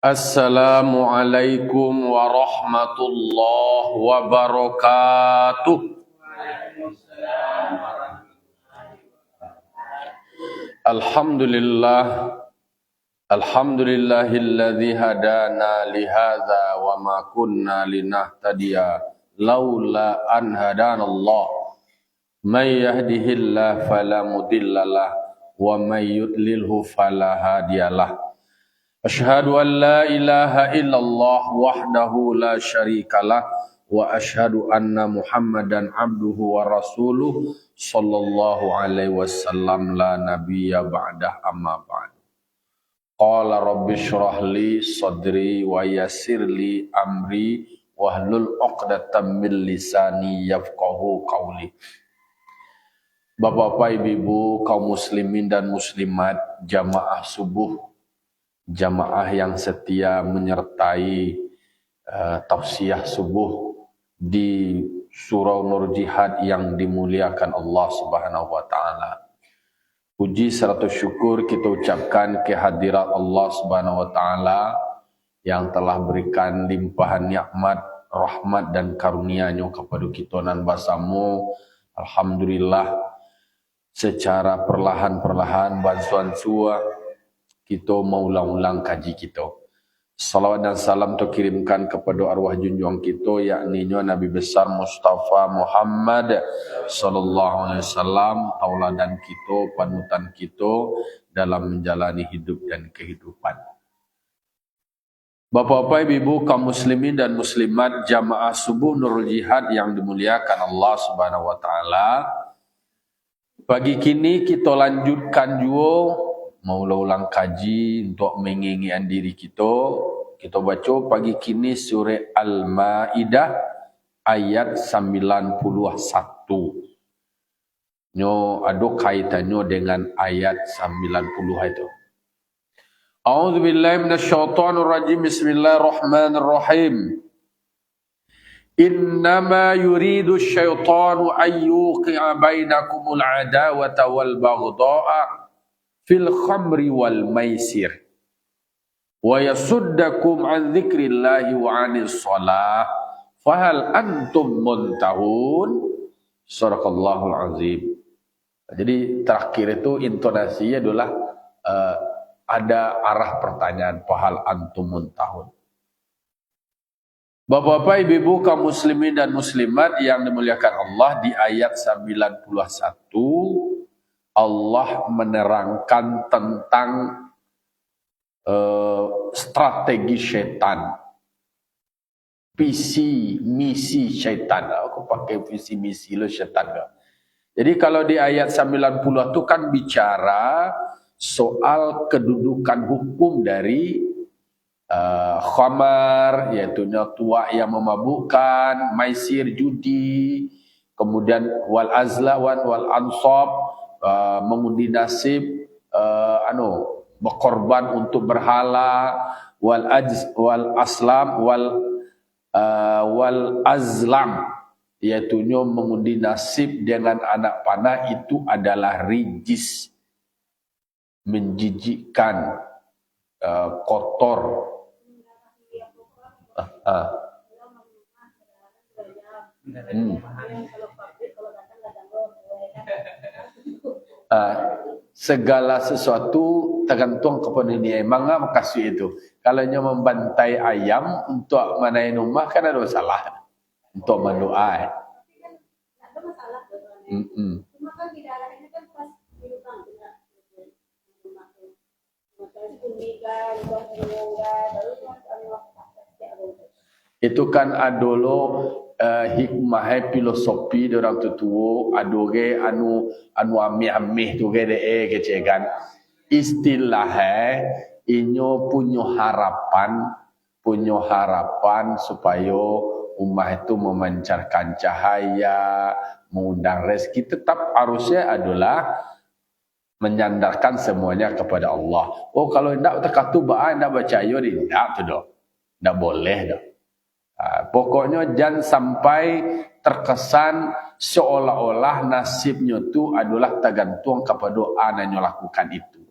Assalamualaikum warahmatullahi wabarakatuh. Alhamdulillah, alhamdulillahilladzi hadana lihadza wa ma kunna linahtadiya laula an hadanallah. May yahdihillahu fala mudhillalah wa may yudlilhu fala hadiyalah. Asyhadu an la ilaha illallah wahdahu la syarikalah wa asyhadu anna Muhammadan abduhu wa rasuluh sallallahu alaihi wasallam la nabiyya ba'dah amma ba'd. Qala rabbi shrah li sadri wa yassir li amri wahlul 'uqdatam min lisani yafqahu qawli. Bapak-bapak, ibu-ibu, kaum muslimin dan muslimat, jamaah subuh, jamaah yang setia menyertai tausiah subuh di Surau Nur Jihad yang dimuliakan Allah Subhanahu wa taala. Puji serta syukur kita ucapkan kehadirat Allah Subhanahu wa taala yang telah berikan limpahan nikmat, rahmat dan karunia-Nya kepada kita nan basamu. Alhamdulillah, secara perlahan-perlahan bantuan suah kita mau ulang-ulang kaji kita. Salawat dan salam terkirimkan kepada arwah junjungan kita, yakni Nabi besar Mustafa Muhammad sallallahu alaihi wasallam, tauladan kita, panutan kita dalam menjalani hidup dan kehidupan. Bapak-bapak, ibu-ibu, kaum muslimin dan muslimat, jamaah subuh Nurul Jihad yang dimuliakan Allah Subhanahu wa taala. Pagi kini kita lanjutkan juga mau ulang kaji untuk menginginkan diri kita. Kita baca pagi kini surah Al-Maidah ayat 91. Nyo ada kaitannya dengan ayat 90 itu. A'udzubillahi minasyaitonir rajim. Bismillahirrahmanirrahim. Innama yuridu syaitanu ayyuqi'a bainakumul adawata wal baghdha'a fil khamri wal maisir wa yasuddakum an dzikrillahi wa 'anis shalah fahal antum muntahun. Shadaqallahul azim. Jadi terakhir itu intonasinya adalah ada arah pertanyaan, fahal antum muntahun. Bapak-bapak, ibu-ibu, kaum muslimin dan muslimat yang dimuliakan Allah, di ayat 91 Allah menerangkan tentang strategi syaitan, visi misi syaitan. Aku pakai visi misi lo syaitan gak? Jadi kalau di ayat 90 itu kan bicara soal kedudukan hukum dari khamar, yaitu tua yang memabukkan, maisir judi, kemudian wal azlawan wal ansab, mengundi nasib, berkorban untuk berhala, wal aslam wal azlam, yaitu mengundi nasib dengan anak panah, itu adalah rijis, menjijikkan, kotor. Segala sesuatu tergantung kepada dia. Mangga makasih itu. Kalau membantai ayam untuk manain rumah kan ada masalah. Untuk mendoa. Cuma kan di daerah ini kan pas diutang tidak. Itu kan adolo hikmah filosofi orang tutua, adoge anu amih tu ge de kecegan. Istilah inyo punya harapan supaya ummah itu memancarkan cahaya, mengundang rezeki, tetap harusnya adalah menyandarkan semuanya kepada Allah. Oh, kalau tidak terkatu tidak percaya, tidak tu dah. Tidak boleh dah. Pokoknya jangan sampai terkesan seolah-olah nasibnya itu adalah tergantung kepada doa yang lakukan itu.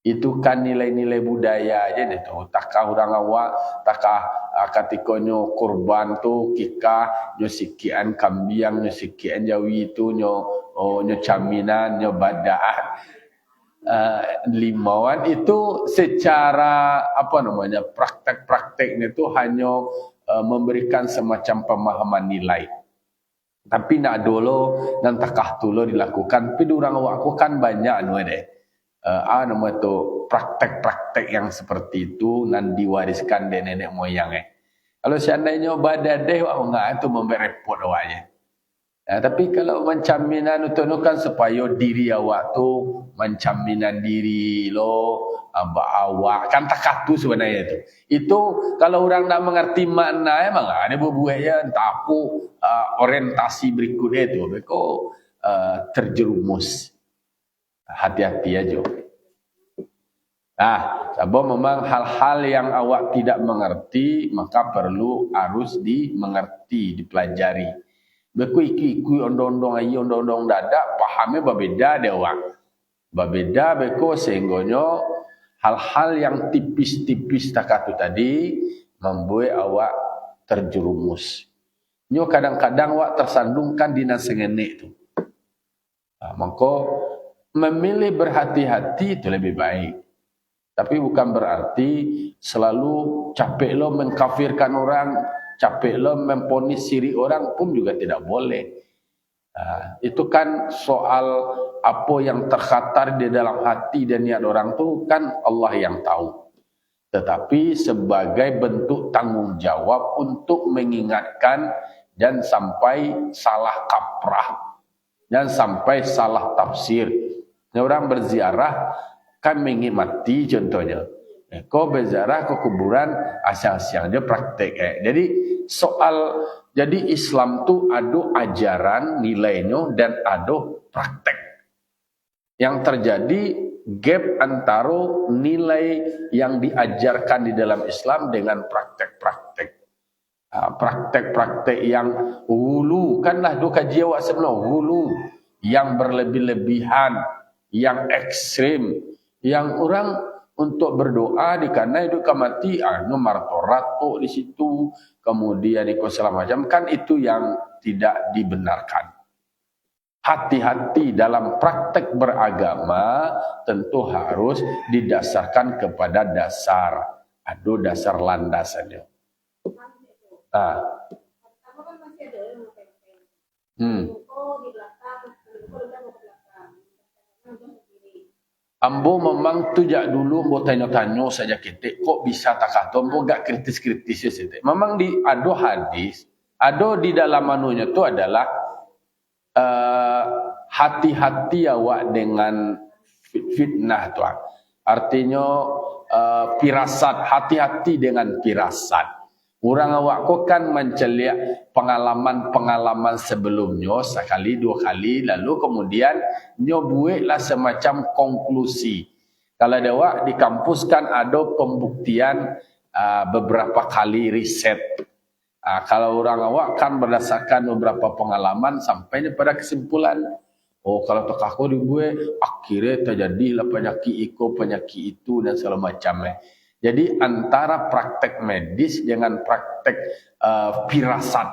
Itu kan nilai-nilai budaya aja deh tu. Takah orang awak, takah ketika nyo kurban tu kikah nyo sikian kambiang, nyo sikian jawi tu nyo caminan, nyo badak. Limauan itu secara apa namanya praktek-prakteknya itu hanya memberikan semacam pemahaman nilai. Tapi nak dulu dan takah tu lo dilakukan. Tapi orang awak kan banyak nu deh. Nama tu praktek-praktek yang seperti itu nan diwariskan dari nenek moyang. Kalau seandainya badadeh awak enggak itu memberi repot awaknya. Tapi kalau mencaminan itu kan supaya diri awak tu mencaminan diri lo awak kan takatu sebenarnya itu. Itu kalau orang nak mengerti makna memang ada berbuatnya entah apa orientasi berikutnya itu beko terjerumus. Hati-hati aja. Sebab memang hal-hal yang awak tidak mengerti maka perlu harus dimengerti, dipelajari. Beko iki ondong-ondong ayi ondong-ondong dadak pahamnya berbeda deh awak. Berbeda beko sehingga hal-hal yang tipis-tipis takatu tadi membuat awak terjerumus. Nyo kadang-kadang awak tersandungkan di nasengenek tu. Maka memilih berhati-hati itu lebih baik. Tapi bukan berarti selalu capek lo mengkafirkan orang, capek lo memponis siri orang pun juga tidak boleh. Itu kan soal apa yang terkhatar di dalam hati dan niat orang tu kan Allah yang tahu. Tetapi sebagai bentuk tanggung jawab untuk mengingatkan dan sampai salah kaprah dan sampai salah tafsir. Orang berziarah kan mengimati contohnya. Kau berziarah ke kuburan asal-asal dia praktek. Jadi Islam tu ada ajaran nilainya dan ada praktek. Yang terjadi gap antara nilai yang diajarkan di dalam Islam dengan praktek-praktek. Praktek-praktek yang hulu kanlah do kaji awak sebelum hulu yang berlebih-lebihan, yang ekstrim, yang orang untuk berdoa dikana hidup mati nomor torato di situ, kemudian ikut segala macam kan itu yang tidak dibenarkan. Hati-hati dalam praktek beragama tentu harus didasarkan kepada dasar, ada dasar landasannya. Ambo memang tujak dulu mau tanya-tanya saja kita kok bisa tak kata ambo gak kritis-kritis ya. Memang ada hadis, ada di dalam manunya itu adalah hati-hati awak dengan fitnah tu. Artinya pirasat, hati-hati dengan pirasat. Orang awak kok kan menceliak pengalaman-pengalaman sebelumnya sekali dua kali lalu kemudian nyobuatlah semacam konklusi. Kalau ada awak di kampus kan ada pembuktian beberapa kali riset. Kalau orang awak kan berdasarkan beberapa pengalaman sampainya pada kesimpulan. Oh kalau tokaku dibuat akhirnya terjadilah penyakit itu dan segala macamnya. Jadi antara praktek medis dengan praktek firasat.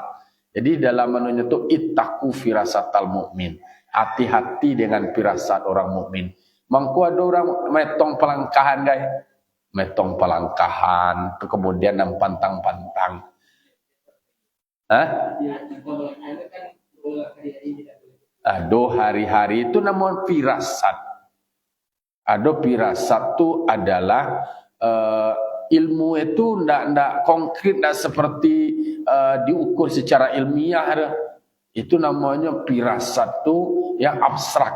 Jadi dalam menunya itu ittaqu firasatal mukmin. Hati-hati dengan firasat orang mukmin. Mangko ada orang metong pelangkahan guys. Metong pelangkahan, kemudian yang pantang-pantang. Aduh hari-hari itu namun firasat. Ada firasat itu adalah ilmu itu ndak konkret, ndak seperti diukur secara ilmiah. Itu namanya firasat itu yang abstrak.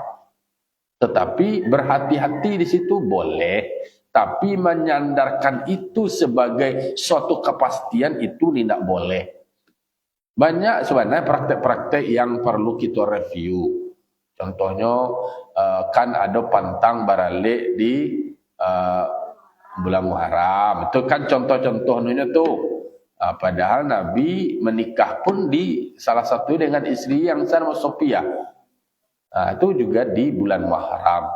Tetapi berhati-hati di situ boleh, tapi menyandarkan itu sebagai suatu kepastian itu tidak boleh. Banyak sebenarnya praktek-praktek yang perlu kita review. Contohnya kan ada pantang baralik di bulan Muharram. Itu kan contoh-contohnya tuh. Padahal Nabi menikah pun di salah satu dengan istri yang sama Sophia. Itu juga di bulan Muharram.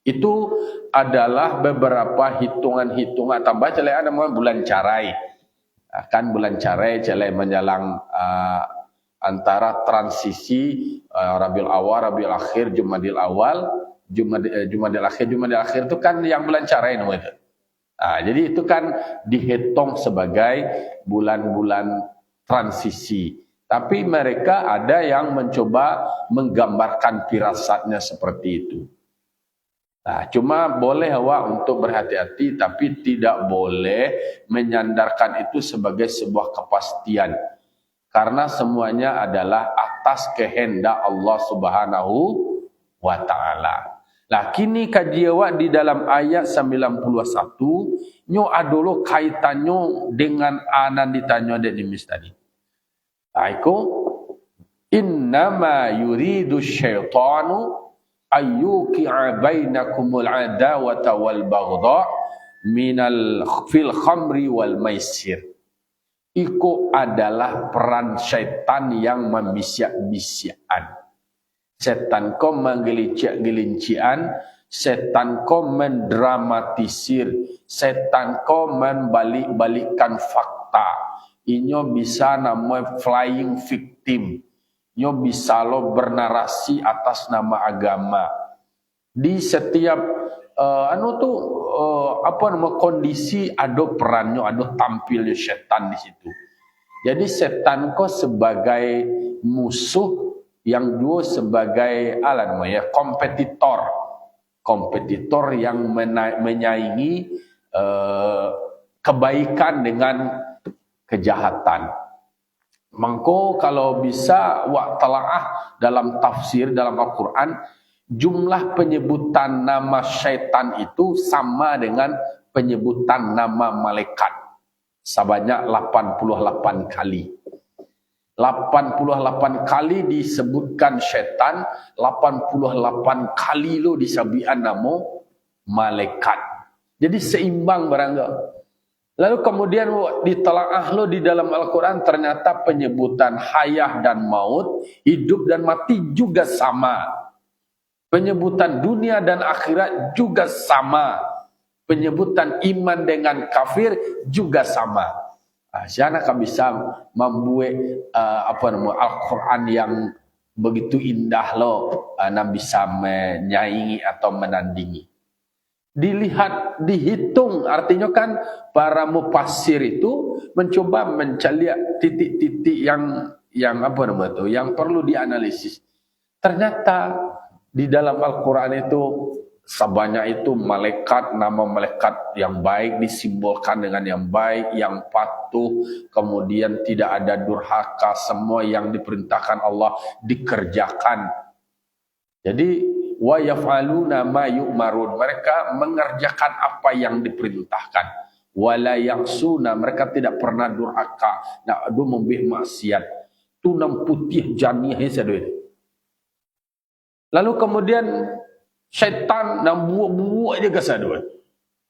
Itu adalah beberapa hitungan-hitungan tambah celai namanya bulan carai. Kan bulan carai celai menjelang antara transisi Rabiul Awal, Rabiul Akhir, Jumadil Awal, Jumadil Akhir itu kan yang bulan carai namanya. Jadi itu kan dihitung sebagai bulan-bulan transisi. Tapi mereka ada yang mencoba menggambarkan firasatnya seperti itu. Cuma boleh awak untuk berhati-hati, tapi tidak boleh menyandarkan itu sebagai sebuah kepastian. Karena semuanya adalah atas kehendak Allah Subhanahu wa Ta'ala. Kini kaji awak di dalam ayat 91, nyo adolo kaitannya dengan anan ditanya dari tadi. Iku innama yuridu syaitanu ayyuki'a bainakumul adawata wal baghdha fil khamri wal maisir. Iku adalah peran syaitan yang membisiak-bisian. Setan kau menggelincik-gelincian, setan kau mendramatisir, setan kau membalik-balikkan fakta. Inyo bisa nama flying victim. Inyo bisa lo bernarasi atas nama agama. Di setiap kondisi ada perannya, ada tampilnya setan di situ. Jadi setan kau sebagai musuh, yang dua sebagai kompetitor yang menyaingi kebaikan dengan kejahatan. Mangko kalau bisa wak telaah dalam tafsir dalam Al-Quran, jumlah penyebutan nama syaitan itu sama dengan penyebutan nama malaikat sebanyak 88 kali. 88 kali disebutkan syaitan, 88 kali lo disabian nama malaikat. Jadi seimbang barangga. Lalu kemudian ditelaah lo di dalam Al-Quran, ternyata penyebutan hayah dan maut, hidup dan mati juga sama. Penyebutan dunia dan akhirat juga sama. Penyebutan iman dengan kafir juga sama. Siapa akan bisa membuat Al-Quran yang begitu indah lo, bisa menyaingi atau menandingi. Dilihat, dihitung, artinya kan para mufassir itu mencoba mencari titik-titik yang perlu dianalisis. Ternyata di dalam Al-Quran itu sebanyak itu malaikat, nama malaikat yang baik disimbolkan dengan yang baik, yang patuh, kemudian tidak ada durhaka, semua yang diperintahkan Allah dikerjakan. Jadi wa yaf'aluna ma yu'marun, mereka mengerjakan apa yang diperintahkan. Wala yaksuna, mereka tidak pernah durhaka, nak adu membih maksiat. Tunam putih janih sedoi. Lalu kemudian syaitan nak buat je kasar dua.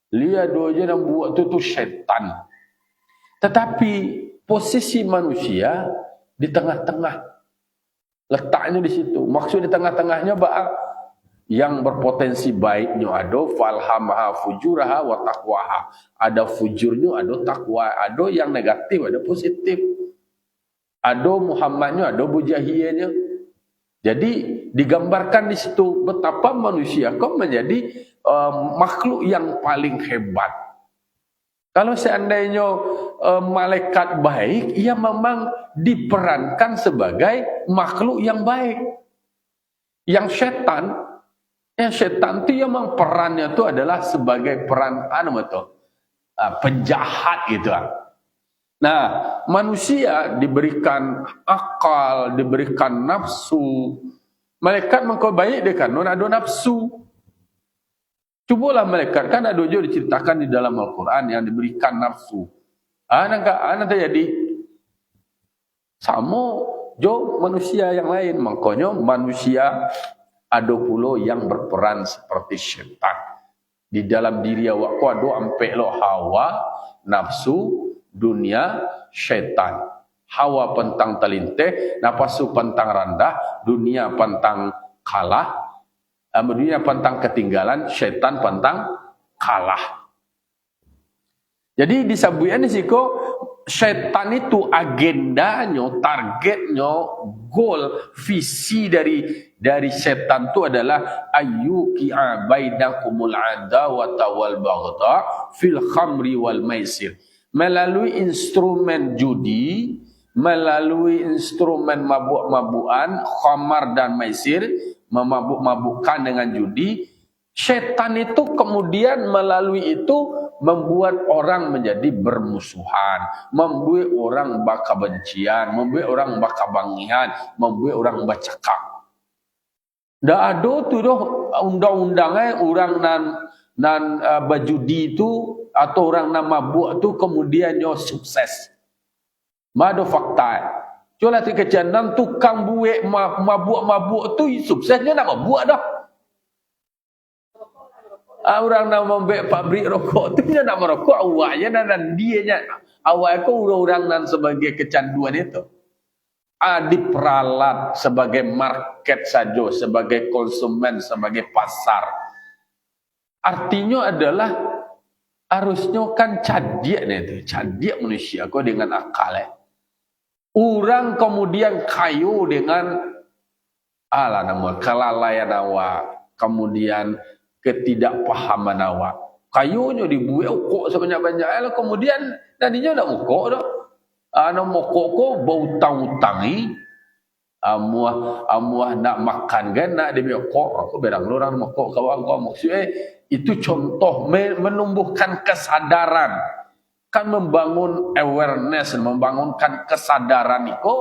Lihat dua je nak buat tu syaitan. Tetapi posisi manusia di tengah-tengah. Letaknya di situ. Maksud di tengah-tengahnya yang berpotensi baiknya ada falhamaha fujuraha wa taqwaha. Ada fujurnya, ada takwa, ada yang negatif, ada positif. Ada Muhammadnya, ada bujahiyahnya. Jadi digambarkan di situ betapa manusia kau menjadi makhluk yang paling hebat. Kalau seandainya malaikat baik, ia memang diperankan sebagai makhluk yang baik. Yang setan itu memang perannya itu adalah sebagai peran penjahat gitu. Nah, manusia diberikan akal, diberikan nafsu. Malaikat mengkau baik dia kan, ada nafsu. Cubalah malaikat, kan ada juga diceritakan di dalam Al-Quran yang diberikan nafsu. Nanti jadi sama jo manusia yang lain. Makanya manusia ada pula yang berperan seperti syaitan. Di dalam diri awak kau ada ampe lo hawa, nafsu, dunia, syaitan. Hawa pentang telinteh, nafsu pentang rendah, dunia pentang kalah, Dunia pantang ketinggalan, syaitan pantang kalah. Jadi disabuian di situ, syaitan itu agendanya, targetnya, goal, visi dari syaitan itu adalah ayyuki'a bainakumul adawata wal baghdha fil khamri wal maisir. Melalui instrumen judi, melalui instrumen mabuk-mabukan, khamar dan maisir, memabuk-mabukkan dengan judi, syaitan itu kemudian melalui itu membuat orang menjadi bermusuhan, membuat orang baka bencian, membuat orang baka bangihan, membuat orang bacakak. Ndak ada tu doh undang-undangnya orang nan bajudi itu atau orang nan mabuk tu kemudian nyo sukses. Mado fakta. Coba ti kecanan tukang buek mabuk-mabuk tu suksesnya nak mabuk dah. Orang nak membek pabrik rokok tu dia nak merokok awaknya dan dianya awak aku orang nan sebagai kecanduan itu. Diperalat sebagai market saja, sebagai konsumen, sebagai pasar. Artinya adalah harusnya kan cadik itu, cadik manusia kau dengan akal. Orang kemudian kayu dengan nama kelalaian awak, kemudian ketidakpahaman awak. Kayunya dibuat ukok sebanyak-banyaknya, kemudian tadinya nak ukok dah. Nak ukok ko bau utang-utangi. Amuah nak makan kan, nak dia ukok. Aku berang orang nak ukok kawan kau maksudnya itu contoh menumbuhkan kesadaran. Kan membangun awareness, membangunkan kesadaran itu,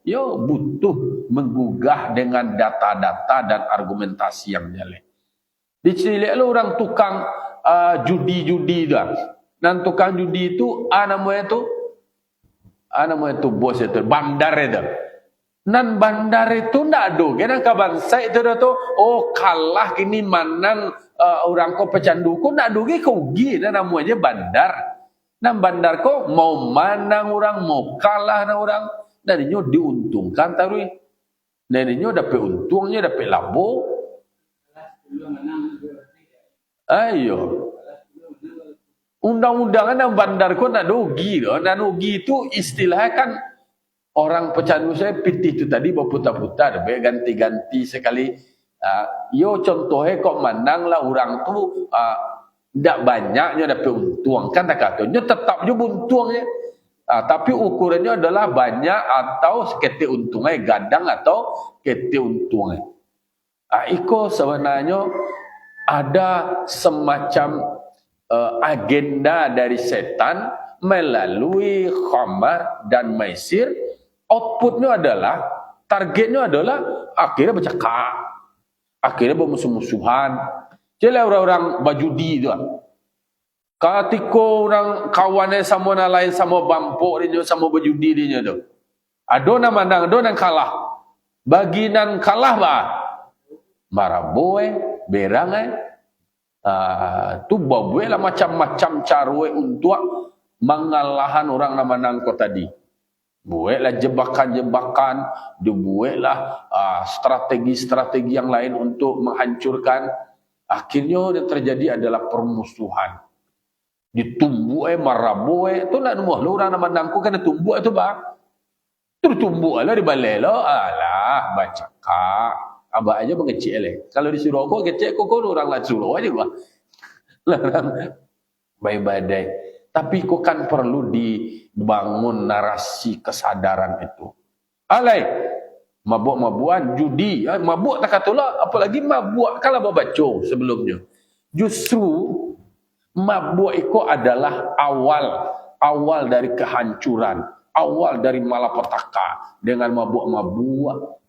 yo butuh menggugah dengan data-data dan argumentasi yang jelas. Dicilek lu orang tukang judi-judi dah. Dan tukang judi itu namanya itu bos itu bandar itu. Nan bandar itu ndak ada. Kena ke bangsa itu dah tu. Oh kalah kini manang orang ko pecandu ko ndak ada kau gi namanya bandar. Nan bandar ko mau manang orang mau kalah na orang darinya diuntungkan tarui. Darinya dapat untungnya dapat labo. Ayo. Undang-undangan yang bandar ko nak rugi doh. Dan rugi itu istilahnya kan orang pecandu saya pitih itu tadi berputar-putar, ganti-ganti sekali. Yo contohnya kok mandang lah orang tu tidak banyaknya dapat untung kan tak katanya tetap juga untungnya. Tapi ukurannya adalah banyak atau seketik untungnya gadang atau ketik untungnya. Iko sebenarnya ada semacam agenda dari setan melalui khamar dan maisir. Outputnya adalah, targetnya adalah akhirnya bercakap, akhirnya bermusuh-musuhan. Jadi orang-orang bajudi itu, ketika orang kawannya sama lain sama bampok dia sama bajudi dia tu, ada nama nang, ada nang kalah, bagi nang kalah bah, maraboe, berang tu bawa lah macam-macam cara untuk mengalahan orang nama nang kau tadi. Buatlah jebakan-jebakan, dibuatlah strategi-strategi yang lain untuk menghancurkan. Akhirnya yang terjadi adalah permusuhan. Ditumbuh maraboe tu nak nemu orang nama nangku kan tumbuh tu bah. Tu tumbuh lah di balai lah. Alah baca kak. Abah aja mengecil leh. Kalau disuruh aku kecil kok orang lah suruh aja gua. Larang baik-baik. Tapi kok kan perlu dibangun narasi kesadaran itu. Alai mabuk-mabukan judi, mabuk tak katalah, apalagi mabuk kalau baca sebelumnya. Justru mabuk itu adalah awal dari kehancuran, awal dari malapetaka dengan mabuk-mabuk.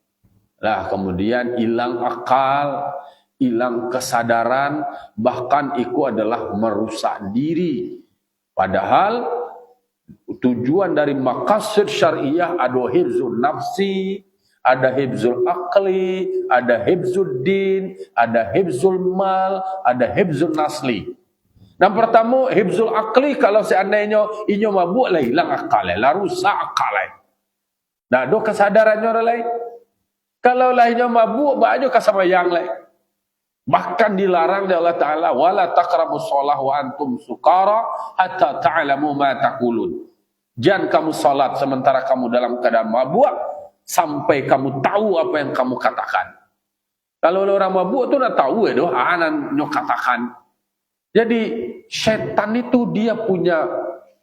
Lah kemudian hilang akal, hilang kesadaran, bahkan itu adalah merusak diri. Padahal tujuan dari maqasid syariah ada hifzul nafsi, ada hifzul akli, ada hifzul din, ada hifzul mal, ada hifzul nasli. Yang pertama hifzul akli, kalau seandainya inyo mabuk lah hilang akal lah, rusak akal lah. Nah, do kesadarannya orang lain. Kalau lah inyo mabuk, baju kasamayang lah. Bahkan dilarang oleh Allah Ta'ala, wala taqrabus shalah wa antum sukara hatta ta'lamu ma taqulun. Jangan kamu salat sementara kamu dalam keadaan mabuk sampai kamu tahu apa yang kamu katakan. Kalau orang mabuk tu nak tahu anan nyo katakan. Jadi setan itu dia punya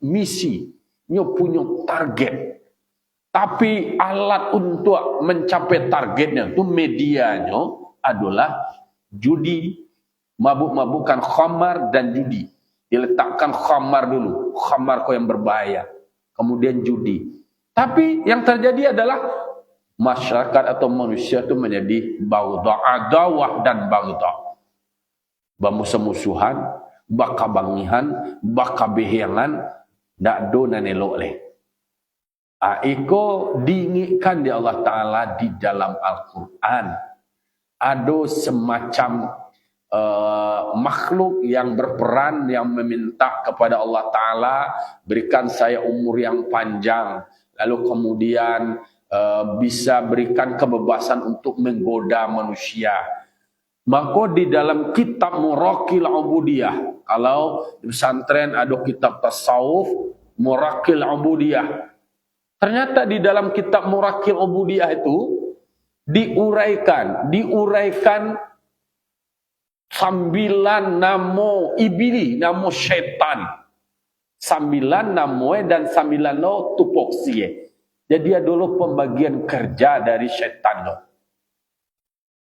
misi, nyo punya target. Tapi alat untuk mencapai targetnya itu medianya adalah judi, mabuk-mabukan khamar dan judi. Diletakkan khamar dulu, khamar kau yang berbahaya. Kemudian judi. Tapi yang terjadi adalah masyarakat atau manusia itu menjadi baghdha, adawah dan baghdha. Bamusuh-musuhan, bakabangihan, bakabehiangan, dak do nan elok leh. Iko diingatkan di Allah Ta'ala di dalam Al-Quran. Ada semacam makhluk yang berperan, yang meminta kepada Allah Ta'ala, berikan saya umur yang panjang, lalu kemudian bisa berikan kebebasan untuk menggoda manusia. Maka di dalam kitab Muraqil Ubudiyah, kalau di pesantren ada kitab tasawuf Muraqil Ubudiyah, ternyata di dalam kitab Muraqil Ubudiyah itu diuraikan 9 nama iblis, nama syaitan. 9 nama dan 9 nama tupoksi. Jadi adalah pembagian kerja dari syaitan.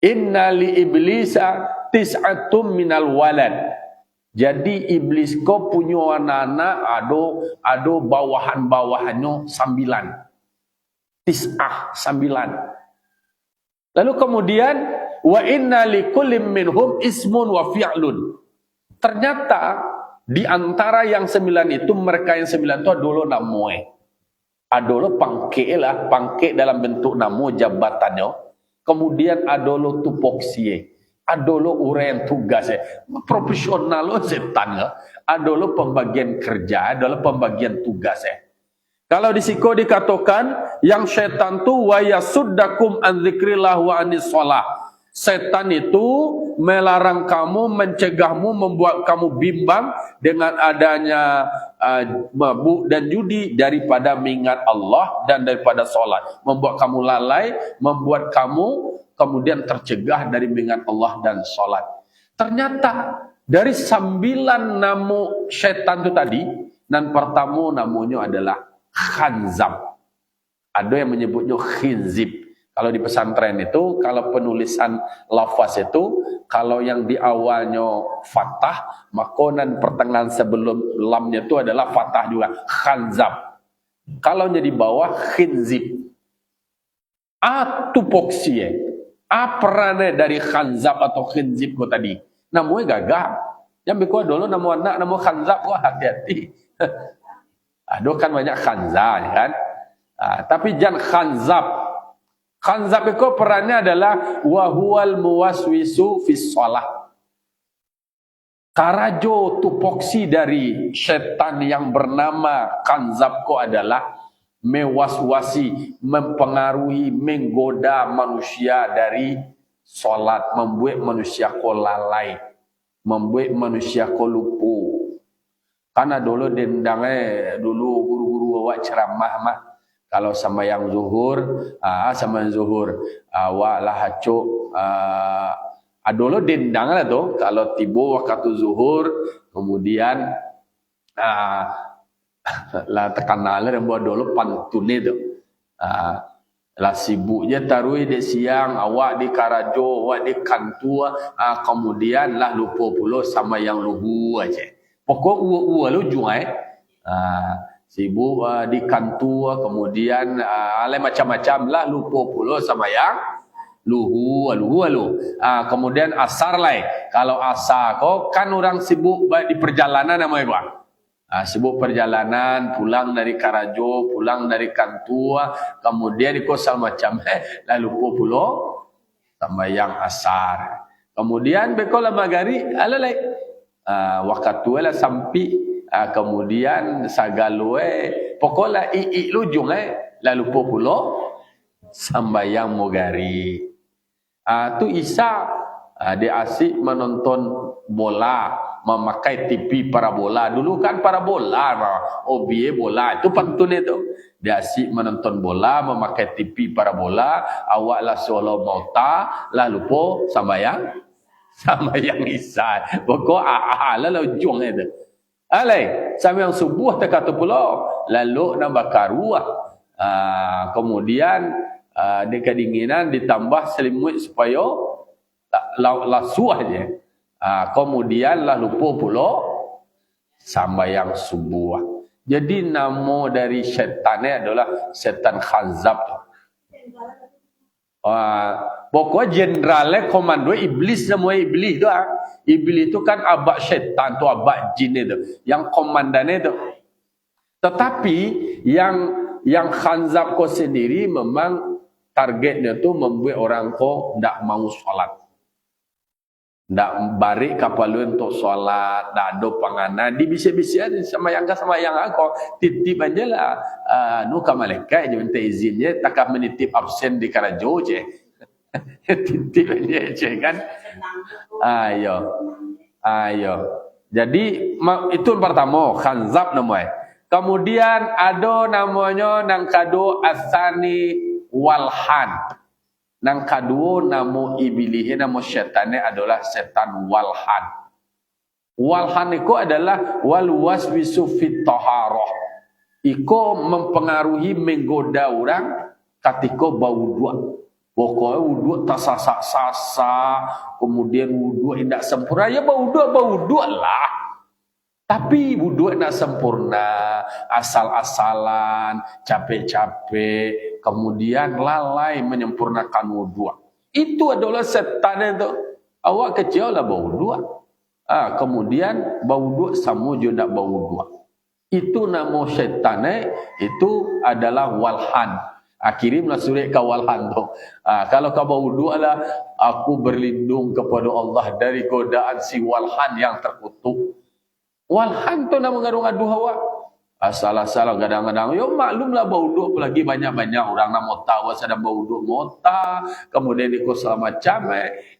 Inna li iblisa tis'atum minal walad. Jadi iblis ko punya anak-anak ada bawahan-bawahannya 9. Tis'ah 9. Lalu kemudian wa inna likullim minhum ismun wa fi'lun. Ternyata di antara yang 9 itu, mereka yang 9 itu adalah namanya. Adalah pangke dalam bentuk nama jabatannya. Kemudian adalah tupoksi. Adalah uraian tugas. Profesional setan. Adalah pembagian kerja, adalah pembagian tugas. Kalau di siko dikatakan yang syaitan tu wa yasuddakum an dzikrillah wa anis shalah. Setan itu melarang kamu, mencegahmu, membuat kamu bimbang dengan adanya mabuk dan judi daripada mengingat Allah dan daripada solat. Membuat kamu lalai, membuat kamu kemudian tercegah dari mengingat Allah dan solat. Ternyata dari 9 nama syaitan itu tadi, dan pertama namanya adalah khanzab. Ada yang menyebutnya khinzib. Kalau di pesantren itu, kalau penulisan lafaz itu, kalau yang di awalnya fathah, maka nan pertengahan sebelum lamnya itu adalah fathah juga, khanzab. Kalau di bawah khinzib. Tupoksi. Perannya dari khanzab atau khinzib ko tadi. Namanya gagah. Yang beko dulu nama anak nama khanzab ko hati-hati. Ada kan banyak khanzab kan. Tapi jangan khanzab. Khanzab itu perannya adalah wahual muwaswisu fis shalah. Karajo tupoksi dari setan yang bernama khanzab ko adalah mewaswasi, mempengaruhi, menggoda manusia dari salat, membuat manusia ko lalai, membuat manusia ko lupa. Karena dulu dendangnya dulu guru-guru awak ceramah mah. Kalau sama yang zuhur, awak lah hacuk, adolo dendang lah tu. Kalau tiba waktu zuhur, kemudian lah tekanlah dan buat dulu pantun itu. Lah sibuknya taruh di siang, awak di karajo, awak di kantua, kemudian lah lupa pula sama yang luhu aja. Pokok uwa lu jual. Sibuk di kantua, kemudian macam-macam lah, lupa pula sama yang luhu. Kemudian asar lah. Kalau asar kok kan orang sibuk di perjalanan namanya bang. Sibuk perjalanan, pulang dari karajo, pulang dari kantua, kemudian ikut macam lah lupa pula sama yang asar. Kemudian bekola magari alalai waktu lah sampai. Kemudian sagalue pokoknya lujung lalu populo sambayang mogari. Tu Isa Dia asik menonton bola, memakai TV parabola. Dulu kan parabola, OBA bola itu pantun itu. Dia asik menonton bola, memakai TV parabola. Awaklah seolah mauta, lalu po sambayang isya. Pokok lalu ujung itu. Alai, sambayang subuh tak kata pula, lalu nambah karuah. Kemudian di kedinginan ditambah selimut supaya lasuh aja. Kemudian lah lupa pula sambayang subuh. Jadi nama dari syaitan ni adalah syaitan khanzab. Pokoknya jenderalnya komando iblis, semua iblis tu. Iblis tu kan abad syaitan tu, abad jin itu. Yang komandannya tu. Tetapi yang khanzab kau sendiri memang targetnya tu membuat orang kau tak mau solat. Tak balik kapal untuk solat, tak ada panganan. Di bisik-bisik sama yang aku titip aja lah. Ke malaikat je minta izinnya, takkan menitip absen di Karajo je. Titip aja je kan. Ayo. Jadi itu pertama, khanzab namanya. Kemudian ada namanya nang kado asani walhan. Nang kedua nama iblis, nama syaitan adalah setan walhan. Walhan itu adalah wal waswisu fit taharah. Iko mempengaruhi menggoda orang ketika bau dua. Pokoknya wudu tak sasak-sasak, kemudian wudu tidak sempurna, ya bau dua lah. Tapi wudu nak sempurna, asal-asalan, capek-capek, kemudian lalai menyempurnakan wudu. Itu adalah setan itu. Awak kecil lah bau wudu. Kemudian bau wudu sama juga nak bau wudu. Itu nama setan itu adalah walhan. Kirimlah surat ke walhan tu. Kalau kau bau wudu adalah aku berlindung kepada Allah dari godaan si walhan yang terkutuk. Walhan tu nak mengadu-ngadu awak. Asal-asal kadang-kadang, yo maklumlah bau duk, apalagi banyak-banyak orang nak mota, sedang bau duk mota, kemudian ikut macam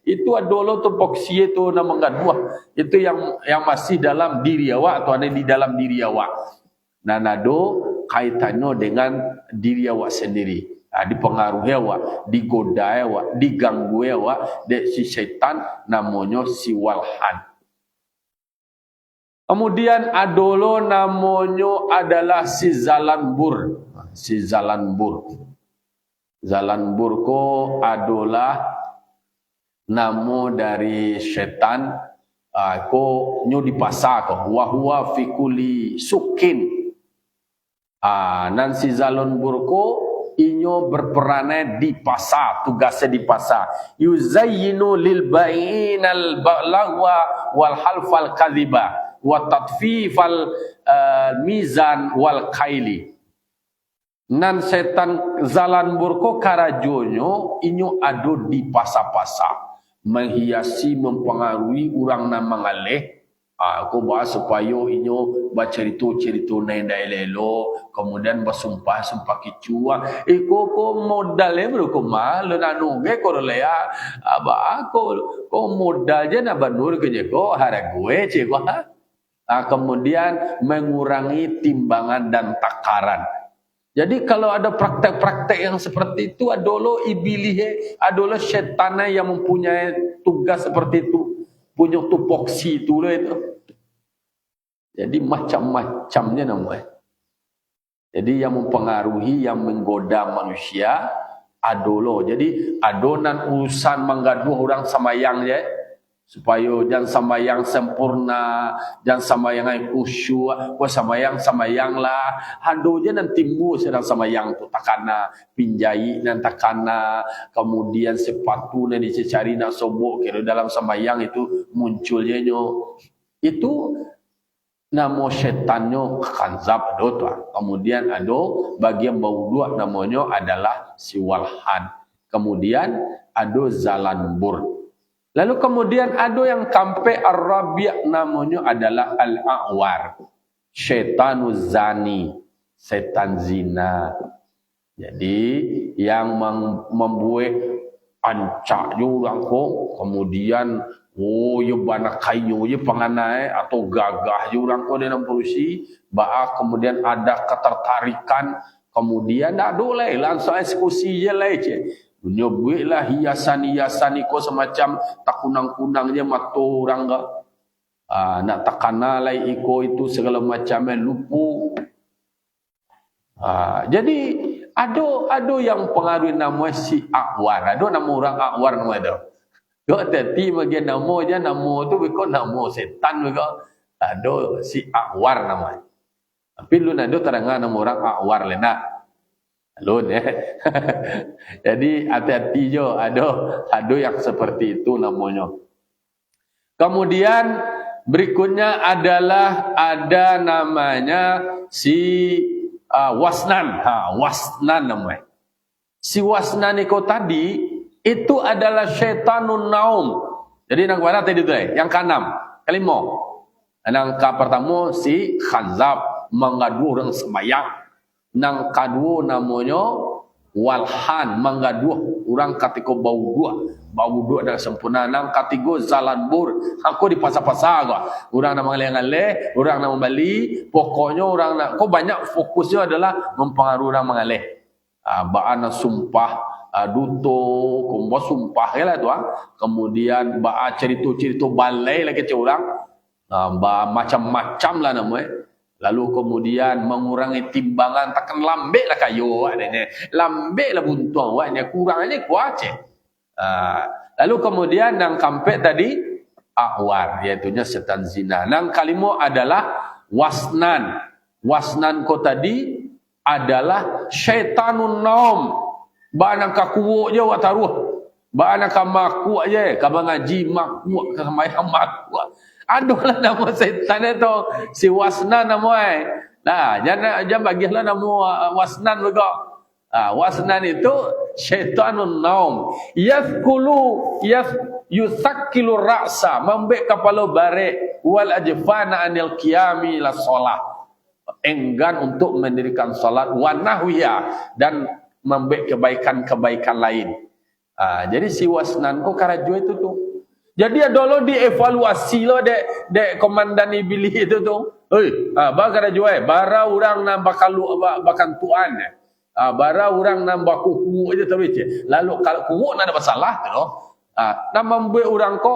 itu adalah tu poksi itu nak mengadu. Itu yang masih dalam diri awak atau ada di dalam diri awak. Nanado kaitannya dengan diri awak sendiri. Dipengaruhi awak, digoda awak, diganggu awak dari si syaitan namanya si walhan. Kemudian adolo namanya adalah si zalanbur. Si zalanbur. Zalanbur ko adalah nama dari syaitan. Ko nyo di pasar ko. Wahuwa fikuli sukin. Nan si zalanbur ko inyo berperanai di pasar. Tugasnya di pasar. Yuzayyinu lil ba'in al ba'lahwa wal halfal kadhiba. Wa tatfifal mizan wal kaili. Nan setan zalanbur ko karajonyo inyo ado di pasar-pasar menghiasi mempengaruhi orang nan mengalih. Aku bahas supaya inyo bercerita-cerita nai lelo, kemudian bersumpah-sumpah kicua. Ko modalnya berko mal nanu ge ko lea ko modal je na banur ke je ko hara gue ce ko. Kemudian mengurangi timbangan dan takaran. Jadi kalau ada praktek-praktek yang seperti itu adalah iblis, adalah syaitan yang mempunyai tugas seperti itu, punya tupoksi itu. Jadi macam-macamnya namanya. Jadi yang mempengaruhi, yang menggoda manusia adalah. Jadi adonan urusan menggaduh orang samayang je. Supaya jangan samayang sempurna, jangan samayang yang khusyuk, samayang lah. Hando je nanti timbul sedang samayang tu takana, pinjai nan takana, kemudian sepatu nan dicari nak sobok kira dalam samayang itu munculnya nyo. Itu nama syaitannya khanzab do tu. Kemudian ada bagian bau dua namanya adalah si walhan. Kemudian ada zalanbur. Lalu kemudian ada yang kampe ar-rabi' namanya adalah al-a'war. Syaitanuz zani, setan zina. Jadi yang membuat ancak je orang ko, kemudian ye bana kayu je panganai atau gagah je orang ko dalam polisi, kemudian ada ketertarikan, kemudian dah doleh langsung eksekusi je lah je. Dunia buat lah hiasan-hiasan ni ko semacam tak kunang-kunang je mata orang ke. Nak takana lah iko itu segala macam lupu. Jadi ada yang pengaruh nama si Akwar. Ada nama orang Akwar nama ada. Kau tadi bagian nama je, nama tu bukan nama setan bukan. Ada si Akwar nama. Tapi lu ada terangan nama orang Akwar lenak. Lun Jadi hati-hati je, ada yang seperti itu namanya. Kemudian berikutnya adalah ada namanya si Wasnan. Wasnan namanya. Si Wasnan itu tadi itu adalah syaitanun naum. Jadi yang mana tadi tu yang keenam, kelima. Yang pertama si Khanzab mengadu orang sembahyang. Yang kedua namanya Walhan mengadu orang ketika bau dua dah sempurna. Yang ketiga Zalanbur, aku di pasar-pasar gua. Orang nak mengalih-alih, orang nak membeli, pokoknya orang nak, kau banyak fokusnya adalah mempengaruhi orang mengalih. Ba'ana sumpah duto, kumba sumpah lah tu. Kemudian cerita-cerita balai lagi orang. Macam-macam lah namanya. Lalu kemudian mengurangi timbangan, takkan lambek lah kayu adanya. Lambek lah buntung awaknya, kurangnya kuat je. Lalu kemudian yang kampek tadi Akwar, iaitunya setan zina. Yang kelima adalah Wasnan. Wasnan ko tadi adalah syaitanun naum. Ba'ana ka kuwuk je awak taruh. Ba'ana ka makuk je, ka mengaji makuk, ka semayang makuk. Aduhlah nama setan itu si Wasnan namanya. Nah, jangan bagilah nama Wasnan juga. Wasnan itu syaitanun naum. Yusakkilu ra'sa, membek kepala barik wal ajfana anil qiyami la solah. Enggan untuk mendirikan salat wa nahwiya dan membek kebaikan-kebaikan lain. Jadi si Wasnan ko karajo itu tu. Jadi ada dievaluasi lo dek komandan iblis itu tu. Bakal jual, bara orang nak bakal tuan. Bara orang nak baku aja terus. Lalu kalau kuuk nak ada masalah tu lo. Nak membuat orang ko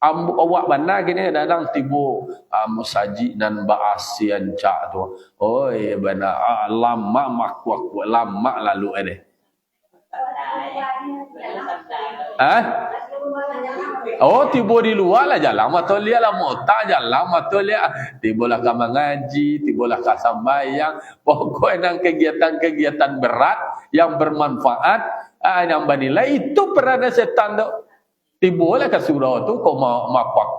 awak bana gini datang tibu musaji dan baasian cak tu. Oi bana lama makwa lama lalu ada. Tiba di luar lah jalan mata lihat lah mota jalan mata lihat tibalah ka mengaji, tibalah ka sembahyang, pokoknya kegiatan-kegiatan berat yang bermanfaat yang bernilai itu peranan setan tu. Tibalah ke surau tu kau mau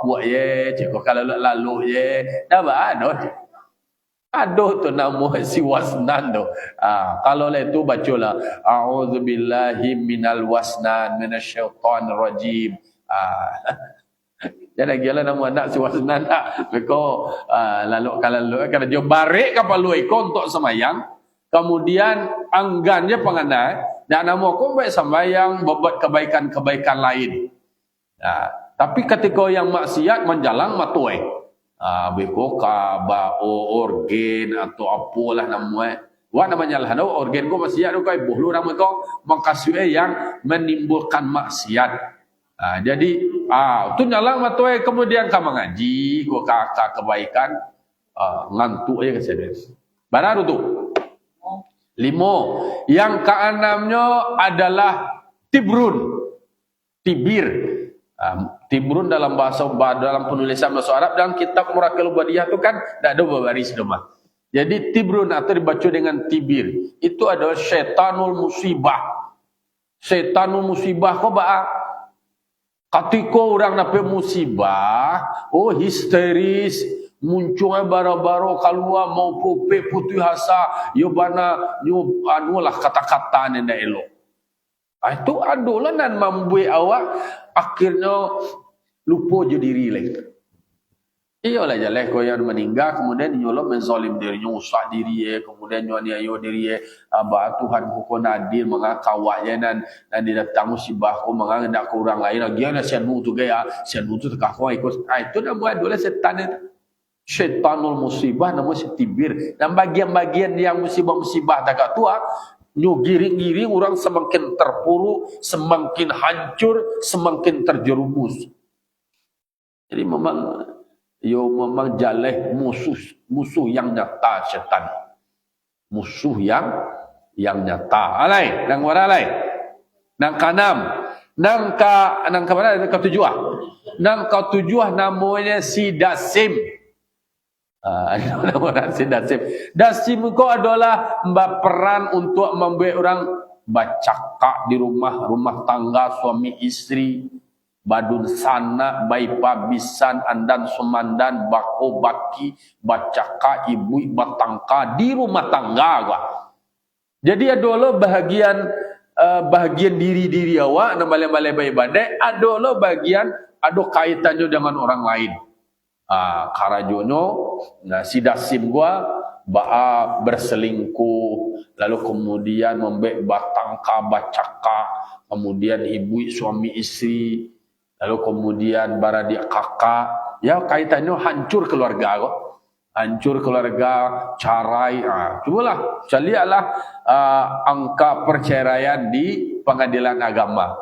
kuat ye, cik kalau lalu ye, dah ada. Aduh tu nama si Wasnan tu. Kalau lah itu bacalah a'udzubillahi minal wasnan minasyaitonir rajim. Jangan lagi lah nama anak si Wasnan tak. Mereka lalu kalau dia barik kapal lu ikon untuk semayang, kemudian anggannya penganai dan nama kau baik sembayang buat kebaikan-kebaikan lain. Tapi ketika yang maksiat menjalang matuai. Bekoka organ atau apalah namanya. Wah namanya lah organ kau maksiat tu kai bohlu nama kau mengkasih yang menimbulkan maksiat. Jadi tu nyalang matuai kemudian kau mengaji, kau kakak kebaikan ngantuk aja kesedek. Baru tu. 5. Yang keenamnya adalah tibir. Tibrun dalam penulisan bahasa Arab dalam kitab Murakil Ubadiyah itu kan tidak ada baris domah. Jadi tibrun atau dibaca dengan tibir itu adalah syaitanul musibah. Syaitanul musibah kau ketika orang nampak musibah, histeris, munculnya bara-bara keluar mau popek putih hasa, anulah kata-kata nenda elok. Itu adalah dan membuat awak akhirnya lupa je diri lagi. Iyalah jalan kau yang meninggal, kemudian nyolo menzolim dirinya, usah diri kemudian nyoni ayo diri bah Tuhan hukum adil mengakawaknya dan dia datang musibah ko mengandak ke orang lain lagi ana sianu tu gaya sianu tu tekah ko ikut itu nama adalah setan itu. Syaitanul musibah nama setibir dan bagian-bagian yang musibah-musibah tak tua nyu giring-giring orang semakin terpuruk, semakin hancur, semakin terjerumus. Jadi memang jaleh musuh yang nyata setan. Musuh yang nyata. Alai, nang waralai. Nang kanam. Nang mana? Nang ketujuh. Nang ketujuh namanya si Dasim. Nama si Dasim. Dasim itu adalah peran untuk membuat orang bacakak di rumah tangga suami istri. Badun sana, baipa bisan, andan sumandan, bako baki, bacaka, ibu, batangka di rumah tangga gua. Jadi adalah bahagian diri awak, nama baik badai, adalah bagian ada kaitannya dengan orang lain. Karajono, si Dasim gua, berselingkuh, lalu kemudian membek batangka, bacaka, kemudian ibu, suami istri. Lalu kemudian baradia kakak, ya kaitannya hancur keluarga kok. Hancur keluarga, carai. Cubalah, lihatlah angka perceraian di pengadilan agama.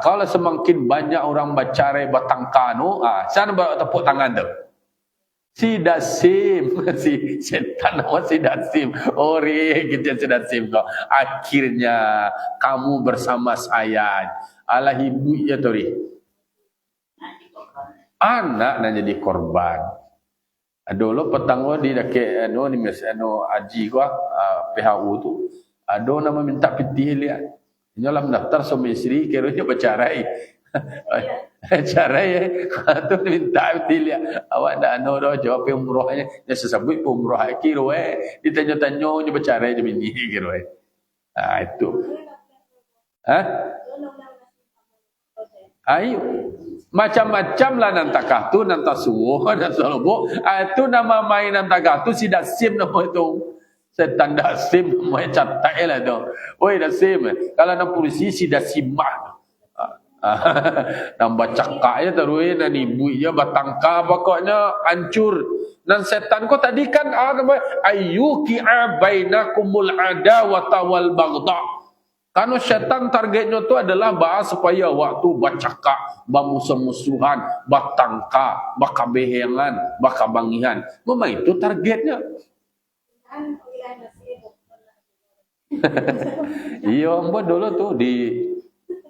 Kalau semakin banyak orang bercerai batangkano, sana bawa tepuk tangan tu. Si Dasim, si setan nama si Dasim. Ori kita si Dasim kau. Akhirnya kamu bersama saya. Alah ibu ya tori. Anak nak jadi korban. Dulu petang gua di dekat ni aji gua PHU tu. Ada nama minta piti lihat. Nyolam daftar suami istri kiranya bercerai. Cerai tu minta piti lihat. Awak dah dah jawab umrohnya. Dia sesabut umroh kira ditanya-tanya dia bercerai dia bini kira itu. Ayo. Macam-macam lah nantakah tu nantak suwo dan solobo itu nama main nantakah tu si Dasim nama itu setan Dasim namanya catat lah tu. Oi Dasim kalau nak polisi si Dasimah nambah cakaknya terus dan ibu dia batangka pokoknya hancur dan setan ko tadi kan ayyuki bainakumul adawata wal baghdha. Karena syaitan targetnya tu adalah bahas supaya waktu bacakak, bamusuh-musuhan, batangka, bakabehengan, bakabangihan. Memang itu targetnya. Iya, mbak dulu tuh di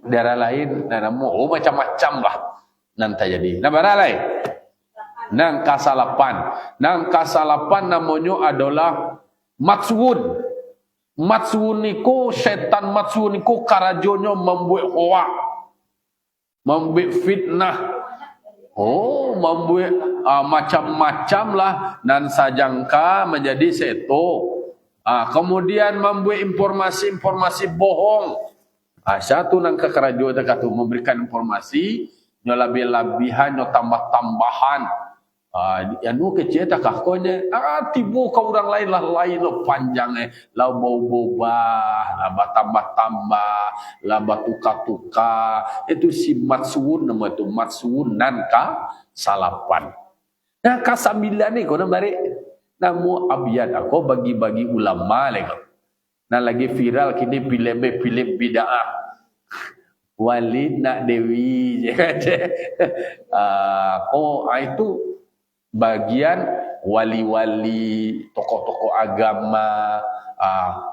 daerah lain, macam-macam lah. Nanti jadi. Nah, daerah lain. Nang kasalapan namanya adalah maksud. Matsuuniko, setan matsuuniko karajonyo membuat hoak, membuat fitnah, membuat macam-macam lah dan sajangka menjadi seto. Kemudian membuat informasi bohong. Satu nang kekerajo tu memberikan informasi, nyo lebih-lebihan, nyo tambah-tambahan. Anu kecil tak kakonya tibu kau orang lain lah lain lo panjangnya lah bau-bau lah tambah-tambah lah batuka-tuka itu si matsuun nama itu matsuunan ka salapan. Nah kasambilan ni kau nak balik namu abiyat aku bagi-bagi ulama lagi. Nah lagi viral kini film bid'ah. Walid nak Dewi itu bagian wali-wali, tokoh-tokoh agama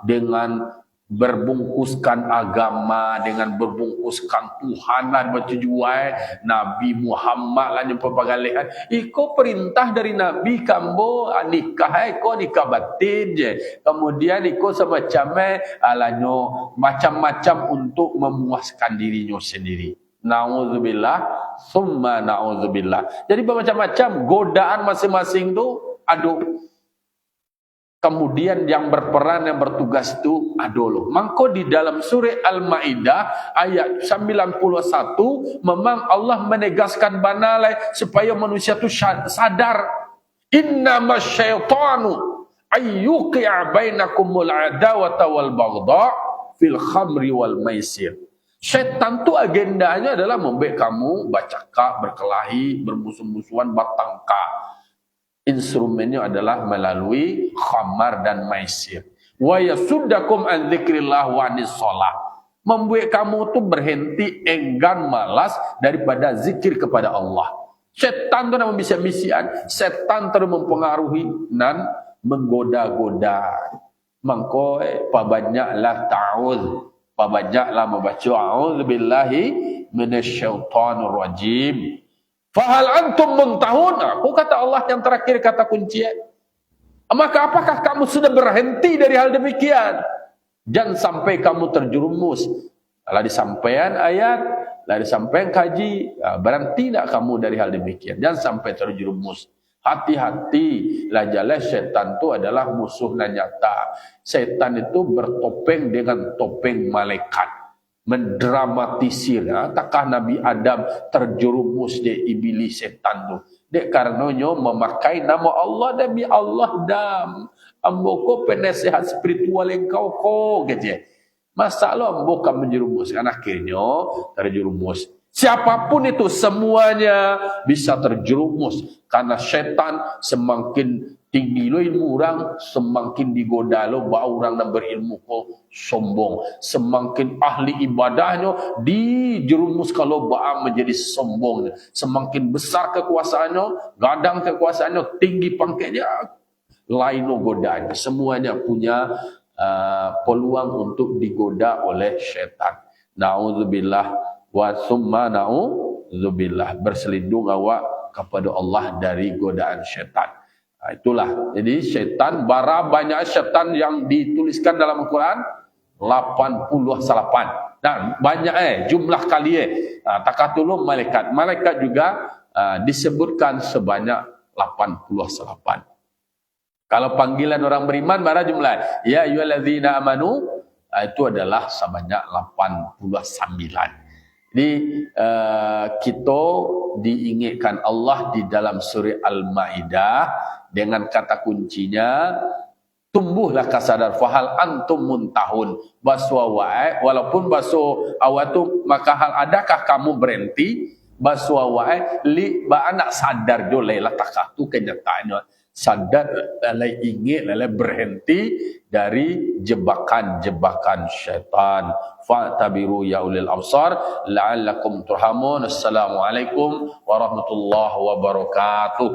dengan berbungkuskan agama, dengan berbungkuskan Tuhanan bertujuan Nabi Muhammad lah jumpa pagalihan. Iko perintah dari Nabi kambo nikah nikah batin je. Kemudian iko semacam alanyo macam-macam untuk memuaskan dirinya sendiri. Na'udzubillah, summa na'udzubillah. Jadi bermacam-macam godaan masing-masing tu aduh. Kemudian yang berperan, yang bertugas itu adolo. Maka di dalam surah Al-Maidah ayat 91 memang Allah menegaskan banalai supaya manusia itu sadar. Innamas syaitanu ayyuqi'a bainakumul adawata wal baghdha fil khamri wal maisir. Syaitan tu agendanya adalah membuat kamu bercakap, berkelahi, bermusuh-musuhan, bertengkar. Instrumennya adalah melalui khamar dan maisir. Wa yasuddakum an dzikrillah wa anis shalah. Membuat kamu tu berhenti, enggan, malas daripada zikir kepada Allah. Setan tu nak membisik-bisikan, setan terus mempengaruhi dan menggoda-goda. Mangko pabanyaklah ta'awudz, pabanyaklah membaca a'udzubillahi minasyaitonir rajim. Fahal antum muntahun? Aku kata Allah yang terakhir kata kunci. Maka apakah kamu sudah berhenti dari hal demikian? Jangan sampai kamu terjerumus. Kalau disampaikan ayat, kalau disampaikan kaji, berhenti tak kamu dari hal demikian? Jangan sampai terjerumus. Hati-hati, lah jelas syaitan itu adalah musuh yang nyata. Syaitan itu bertopeng dengan topeng malaikat. Mendramatisir, takah Nabi Adam terjerumus di iblis setan tu. Dek karenanya memakai nama Allah demi Allah dam. Amboko penasehat spiritual engkau ko gitu. Masalah amboko menjerumuskan akhirnya terjerumus. Siapapun itu semuanya bisa terjerumus karena setan semakin tinggi lo ilmu orang, semakin digoda lo bau orang dan berilmu ko sombong. Semakin ahli ibadahnya dijerumus kalau bau menjadi sombong. Semakin besar kekuasaannya, gadang kekuasaannya, tinggi pangkatnya, lain lo godaan. Semuanya punya peluang untuk digoda oleh setan. Na'udzubillah wa summa na'udzubillah. Berselindung awak kepada Allah dari godaan setan. Itulah. Jadi syaitan, bara banyak syaitan yang dituliskan dalam Al-Quran 88. Dan banyak jumlah kali takatulum malaikat. Malaikat juga disebutkan sebanyak 88. Kalau panggilan orang beriman bara jumlah ya ayyuhallazina amanu, itu adalah sebanyak 89. Jadi kita diingatkan Allah di dalam surah Al-Maidah dengan kata kuncinya, tumbuhlah kasadar fahal antum muntahun, baswawae, walaupun baso awatu maka hal adakah kamu berhenti, baswawae li ba anak sadar jo lelah takatu kenyataannya, sadar lalai ingat lalai berhenti dari jebakan-jebakan syaitan. Fa'tabiru ya ulil absar la'allakum turhamun. Assalamualaikum warahmatullahi wabarakatuh.